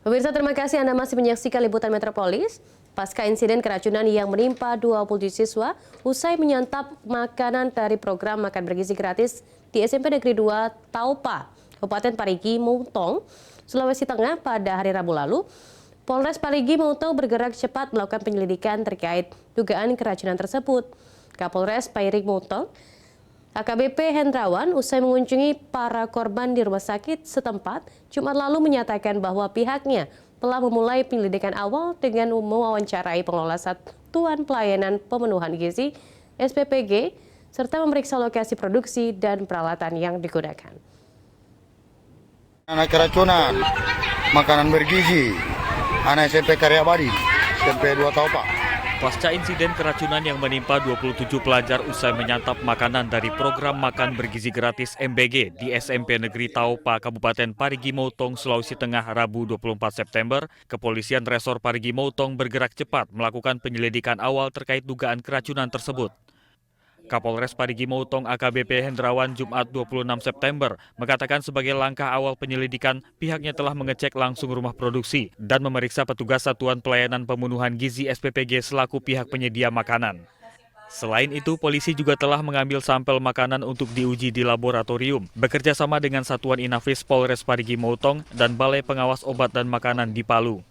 Pemirsa, terima kasih Anda masih menyaksikan Liputan Metropolis. Pasca insiden keracunan yang menimpa 27 siswa usai menyantap makanan dari program makan bergizi gratis di SMP Negeri 2 Taupa, Kabupaten Parigi Mutong, Sulawesi Tengah pada hari Rabu lalu, Polres Parigi Mutong bergerak cepat melakukan penyelidikan terkait dugaan keracunan tersebut. Kapolres Parigi Mutong, AKBP Hendrawan, usai mengunjungi para korban di rumah sakit setempat, Jumat lalu menyatakan bahwa pihaknya telah memulai penyelidikan awal dengan mewawancarai pengelola Satuan Pelayanan Pemenuhan Gizi (SPPG) serta memeriksa lokasi produksi dan peralatan yang digunakan. Anak keracunan, makanan bergizi, anak SMP Karyabadi, SMP 2 Taupa. Pasca insiden keracunan yang menimpa 27 pelajar usai menyantap makanan dari program makan bergizi gratis MBG di SMP Negeri Taupa, Kabupaten Parigi Mutong, Sulawesi Tengah, Rabu 24 September, Kepolisian Resor Parigi Mutong bergerak cepat melakukan penyelidikan awal terkait dugaan keracunan tersebut. Kapolres Parigi Mutong AKBP Hendrawan Jumat 26 September mengatakan sebagai langkah awal penyelidikan, pihaknya telah mengecek langsung rumah produksi dan memeriksa petugas Satuan Pelayanan Pemenuhan Gizi SPPG selaku pihak penyedia makanan. Selain itu, polisi juga telah mengambil sampel makanan untuk diuji di laboratorium, bekerja sama dengan Satuan Inafis Polres Parigi Mutong dan Balai Pengawas Obat dan Makanan di Palu.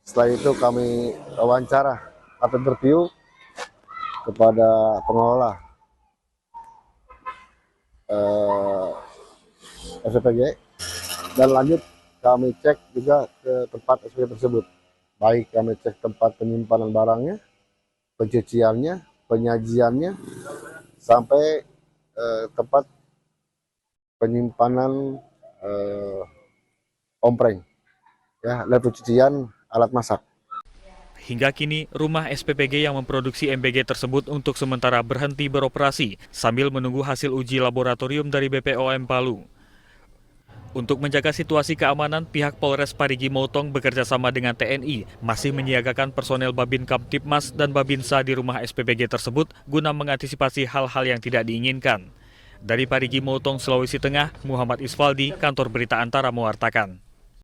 Setelah itu kami wawancara atau interview kepada pengelola SPPG dan lanjut kami cek juga ke tempat SPPG tersebut. Baik kami cek tempat penyimpanan barangnya, pencuciannya, penyajiannya, sampai tempat penyimpanan ompreng, ya, dan pencucian alat masak. Hingga kini, rumah SPPG yang memproduksi MBG tersebut untuk sementara berhenti beroperasi sambil menunggu hasil uji laboratorium dari BPOM Palu. Untuk menjaga situasi keamanan, pihak Polres Parigi Mutong bekerja sama dengan TNI masih menyiagakan personel Babin Kamtipmas dan Babinsa di rumah SPPG tersebut guna mengantisipasi hal-hal yang tidak diinginkan. Dari Parigi Mutong, Sulawesi Tengah, Muhammad Isfaldi, Kantor Berita Antara mewartakan.